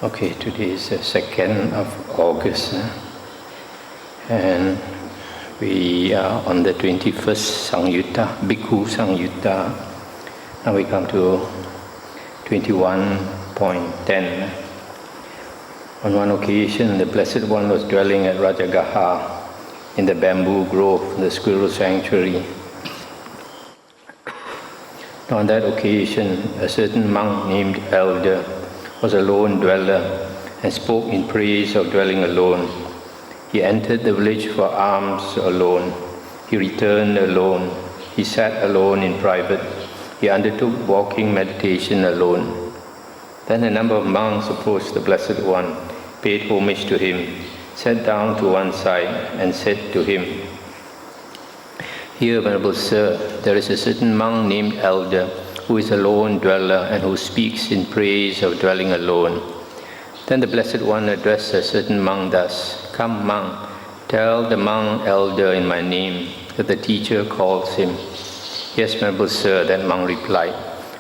Okay, today is the 2nd of August, and we are on the 21st Samyutta, Bhikkhu Samyutta. Now we come to 21.10. On one occasion, the Blessed One was dwelling at Rajagaha in the bamboo grove, the squirrel sanctuary. On that occasion, a certain monk named Elder was a lone dweller and spoke in praise of dwelling alone. He entered the village for alms alone. He returned alone. He sat alone in private. He undertook walking meditation alone. Then a number of monks approached the Blessed One, paid homage to him, sat down to one side and said to him, "Here, Venerable Sir, there is a certain monk named Elder, who is a lone dweller and who speaks in praise of dwelling alone." Then the Blessed One addressed a certain monk thus, "Come, monk, tell the monk Elder in my name that the teacher calls him." "Yes, Venerable Sir," that monk replied.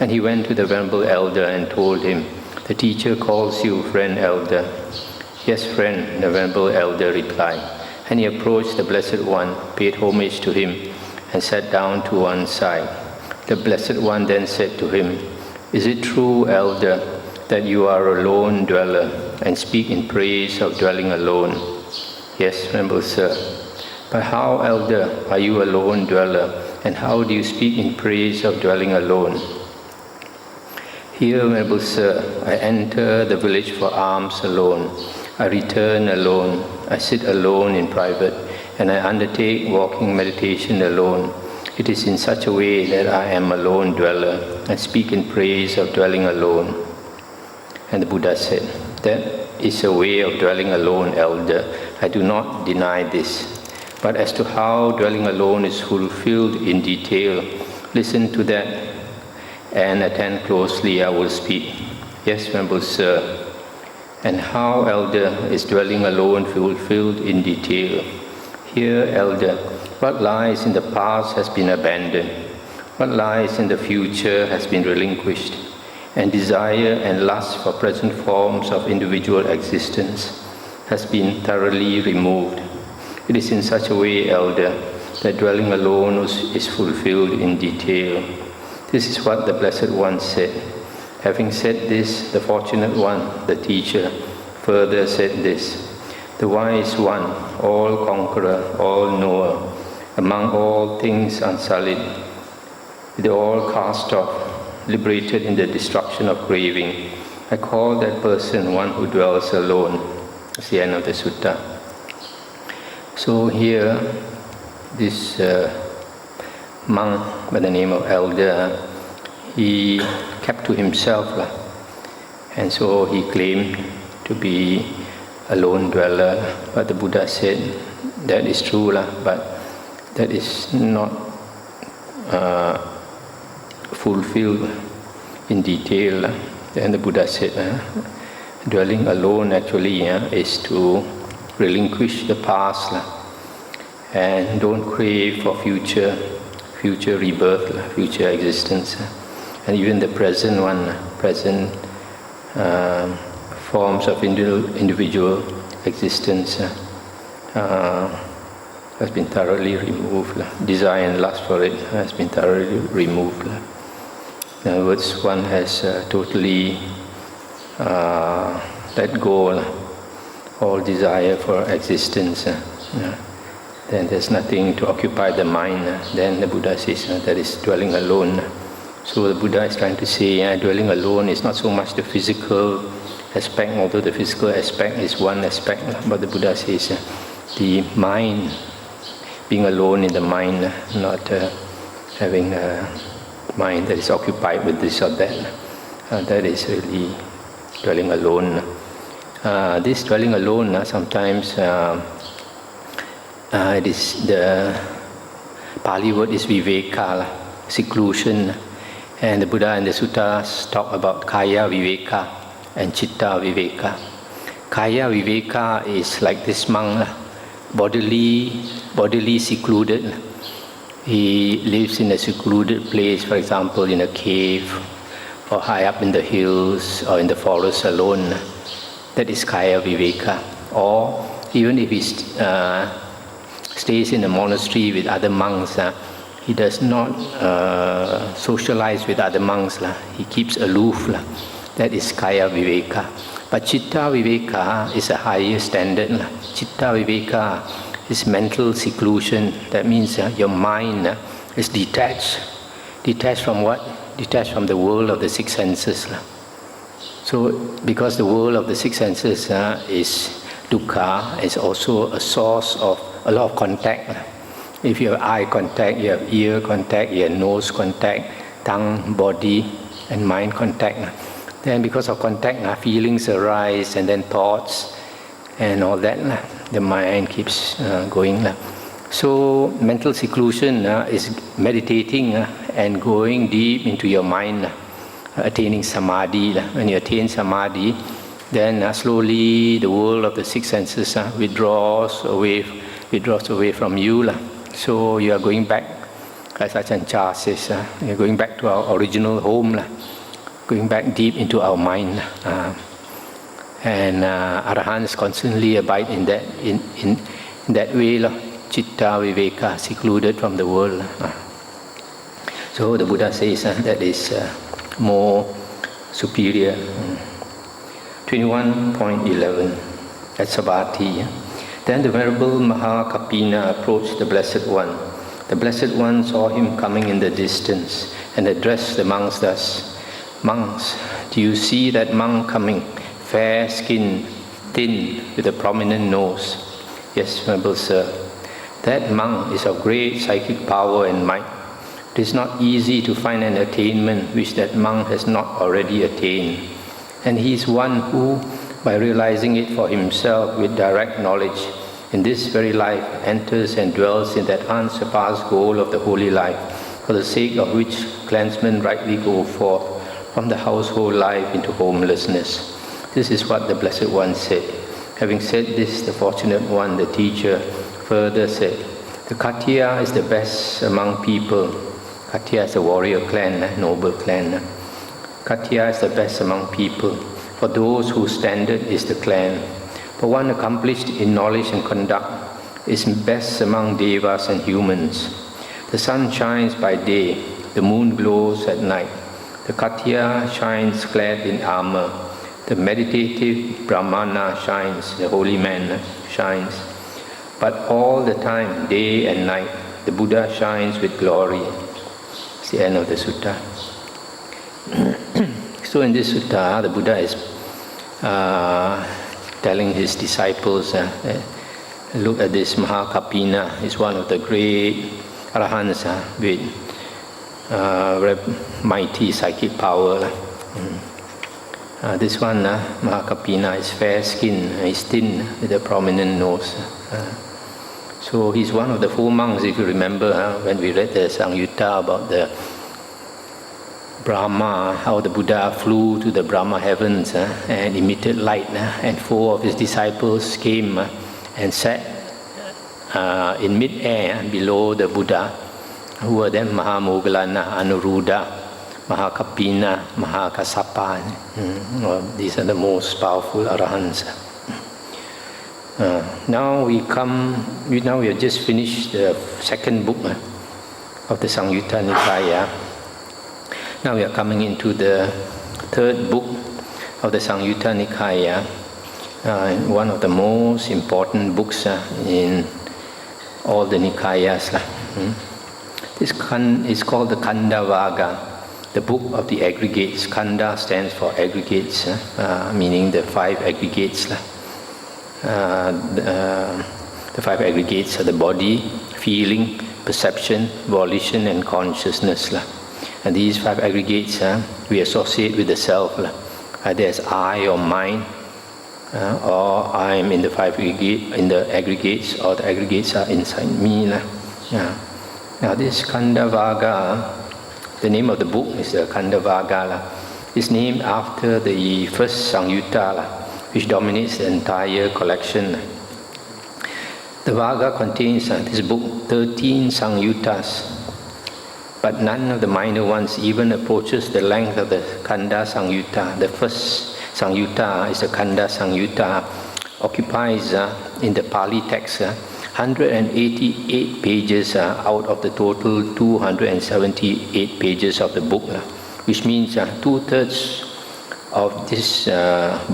And he went to the Venerable Elder and told him, "The teacher calls you, friend Elder." "Yes, friend," the Venerable Elder replied. And he approached the Blessed One, paid homage to him, and sat down to one side. The Blessed One then said to him, "Is it true, Elder, that you are a lone dweller and speak in praise of dwelling alone?" "Yes, Venerable Sir." "But how, Elder, are you a lone dweller, and how do you speak in praise of dwelling alone?" "Here, Venerable Sir, I enter the village for alms alone. I return alone. I sit alone in private, and I undertake walking meditation alone. It is in such a way that I am a lone dweller and speak in praise of dwelling alone." And the Buddha said, "That is a way of dwelling alone, Elder. I do not deny this. But as to how dwelling alone is fulfilled in detail, listen to that and attend closely, I will speak." "Yes, Venerable Sir." "And how, Elder, is dwelling alone fulfilled in detail?" "Here, Elder, what lies in the past has been abandoned. What lies in the future has been relinquished, and desire and lust for present forms of individual existence has been thoroughly removed. It is in such a way, Elder, that dwelling alone is fulfilled in detail." This is what the Blessed One said. Having said this, the Fortunate One, the teacher, further said this: "The Wise One, all conqueror, all knower, among all things unsullied, with all cast off, liberated in the destruction of craving, I call that person one who dwells alone." That's the end of the sutta. So here, this monk by the name of Elder, he kept to himself, and so he claimed to be a lone dweller. But the Buddha said, that is true, but that is not fulfilled in detail. And the Buddha said, dwelling alone actually is to relinquish the past and don't crave for future rebirth, future existence. And even the present one, present forms of individual existence has been thoroughly removed. Desire and lust for it has been thoroughly removed. In other words, one has totally let go all desire for existence. Then there's nothing to occupy the mind. Then the Buddha says that is dwelling alone. So the Buddha is trying to say dwelling alone is not so much the physical aspect, although the physical aspect is one aspect. But the Buddha says the mind, being alone in the mind, not having a mind that is occupied with this or that. That is really dwelling alone. This dwelling alone, sometimes it is the Pali word is viveka, seclusion. And the Buddha and the Suttas talk about kaya viveka and chitta viveka. Kaya viveka is like this monk, bodily secluded. He lives in a secluded place, for example, in a cave or high up in the hills or in the forest alone. that is Kaya Viveka. Or even if he stays in a monastery with other monks, he does not socialize with other monks. He keeps aloof. That is Kaya Viveka. But Chitta Viveka is a higher standard. Chitta Viveka is mental seclusion. That means your mind is detached. Detached from what? Detached from the world of the six senses. So, because the world of the six senses is dukkha, it's also a source of a lot of contact. If you have eye contact, you have ear contact, you have nose contact, tongue, body, and mind contact. Then because of contact, feelings arise, and then thoughts, and all that. The mind keeps going. So mental seclusion is meditating and going deep into your mind, attaining samadhi. When you attain samadhi, then slowly the world of the six senses withdraws away from you. So you are going back, as Ajahn Chah says, you're going back to our original home, going back deep into our mind. And Arahants constantly abide in that way, Chitta Viveka, secluded from the world. So the Buddha says that is more superior. 21.11, that's Sabbati. Then the Venerable Maha Kapina approached the Blessed One. The Blessed One saw him coming in the distance and addressed the monks thus: "Monks, do you see that monk coming, fair-skinned, thin, with a prominent nose?" "Yes, Venerable Sir." "That monk is of great psychic power and might. It is not easy to find an attainment which that monk has not already attained. And he is one who, by realizing it for himself with direct knowledge, in this very life enters and dwells in that unsurpassed goal of the holy life, for the sake of which clansmen rightly go forth from the household life into homelessness." This is what the Blessed One said. Having said this, the Fortunate One, the teacher, further said, "The Khattiya is the best among people." Khattiya is a warrior clan, noble clan. Khattiya is the best among people, for those whose standard is the clan. For one accomplished in knowledge and conduct is best among devas and humans. The sun shines by day, the moon glows at night. The Khattiya shines clad in armor. The meditative Brahmana shines, the holy man shines. But all the time, day and night, the Buddha shines with glory. It's the end of the sutta. So in this sutta, the Buddha is telling his disciples, look at this Maha Kapina. He's one of the great Arahants with mighty psychic power. This one, Maha Kapina, is fair-skinned, he's thin with a prominent nose. So he's one of the four monks, if you remember, when we read the Samyutta about the Brahma, how the Buddha flew to the Brahma heavens and emitted light, and four of his disciples came and sat in mid-air below the Buddha, who were then Maha Moggallana, Anuruddha, Maha Kapina, Maha Kassapa. These are the most powerful Arahants. Now we have just finished the second book of the Samyutta Nikaya. Now we are coming into the third book of the Samyutta Nikaya, one of the most important books in all the Nikayas. This is called the Khandha, the book of the aggregates. Khandha stands for aggregates, meaning the five aggregates. The five aggregates are the body, feeling, perception, volition, and consciousness. And these five aggregates we associate with the self, either as I or mine, or I am in the aggregates, or the aggregates are inside me. Now this Khandha, the name of the book is the Khandha, is named after the first Samyutta, which dominates the entire collection. The Vaga contains, this book, 13 Samyuttas, but none of the minor ones even approaches the length of the Khandha Samyutta, the first Samyutta is the Khandha Samyutta, occupies in the Pali text 188 pages out of the total 278 pages of the book, which means 2/3 of this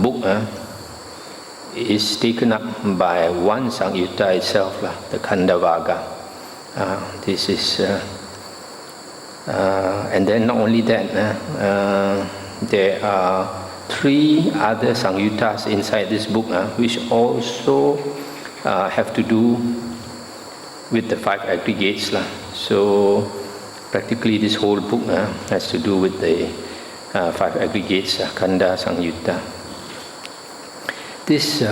book is taken up by one Samyutta itself, the Khandha Vagga. This is, and then not only that, there are 3 other Samyuttas inside this book, which also have to do with the 5 aggregates. So practically this whole book has to do with the 5 aggregates, Khandha Samyutta. This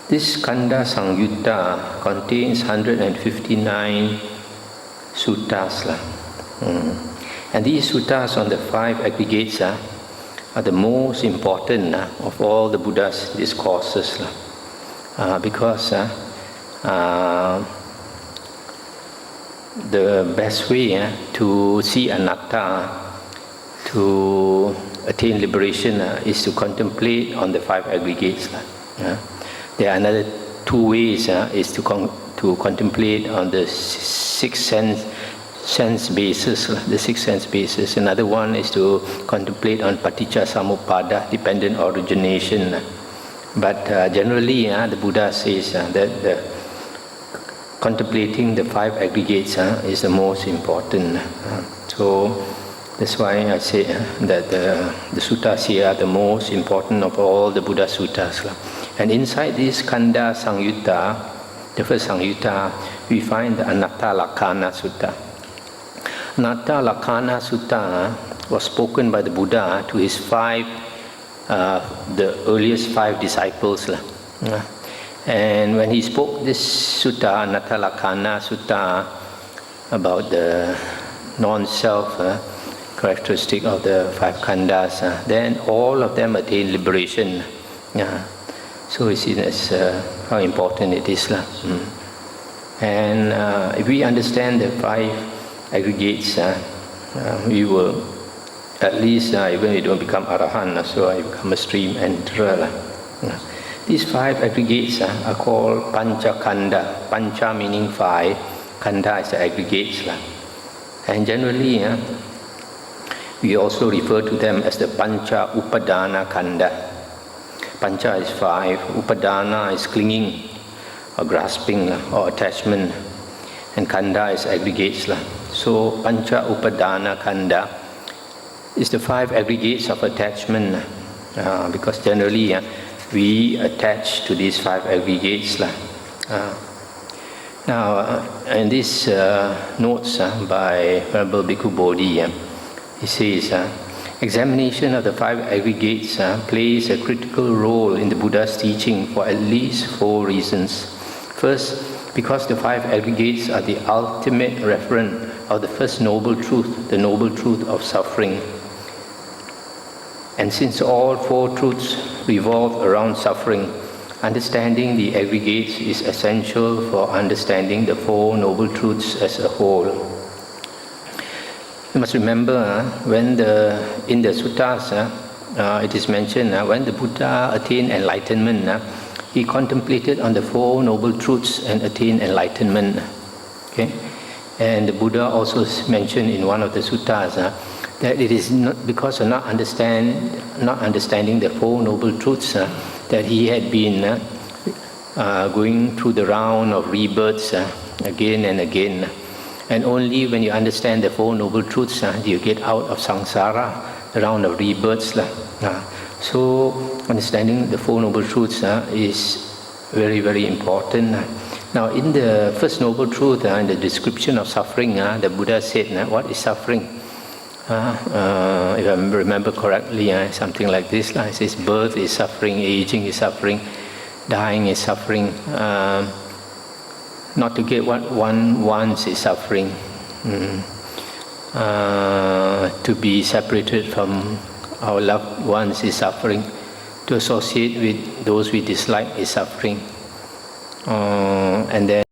this Khandha Samyutta contains 159 suttas. And these suttas on the 5 aggregates are the most important of all the Buddha's discourses, because the best way to see anatta, to attain liberation, is to contemplate on the 5 aggregates. There are another 2 ways, is to contemplate on the 6 sense basis, the 6 sense basis. Another one is to contemplate on paticca samuppada, dependent origination. But generally, the Buddha says that contemplating the 5 aggregates is the most important. So that's why I say that the suttas here are the most important of all the Buddha suttas. And inside this Khandha Samyutta, the first Samyutta, we find the Anatta Lakkhana Sutta. Anatta Lakkhana Sutta was spoken by the Buddha to his 5, the earliest 5 disciples. And when he spoke this sutta, Anatta Lakkhana Sutta, about the non-self characteristic of the 5 khandhas, then all of them attain liberation. So you see that's how important it is. And if we understand the 5 aggregates, we will at least, even if we don't become arahant, so I become a stream enterer. These 5 aggregates are called pancha khandha. Pancha meaning 5, khandha is the aggregates. And generally, we also refer to them as the pancha upadana khandha. Pancha is 5, upadana is clinging or grasping or attachment, and khandha is aggregates. So pancha upadana khandha is the 5 aggregates of attachment, because generally we attach to these 5 aggregates. Now, in these notes by Venerable Bhikkhu Bodhi, he says, examination of the 5 aggregates plays a critical role in the Buddha's teaching for at least 4 reasons. First, because the 5 aggregates are the ultimate referent of the first noble truth, the noble truth of suffering. And since all 4 truths revolve around suffering, understanding the aggregates is essential for understanding the 4 noble truths as a whole. You must remember, when in the suttas, it is mentioned, when the Buddha attained enlightenment, he contemplated on the 4 noble truths and attained enlightenment. Okay? And the Buddha also mentioned in one of the suttas that it is not because of not understanding the 4 noble truths that he had been going through the round of rebirths again and again. And only when you understand the 4 noble truths do you get out of samsara, the round of rebirths. So understanding the 4 noble truths is very, very important. Now, in the first noble truth, in the description of suffering, the Buddha said, what is suffering? If I remember correctly, something like this. It says birth is suffering, aging is suffering, dying is suffering. Not to get what one wants is suffering. To be separated from our loved ones is suffering. To associate with those we dislike is suffering. And then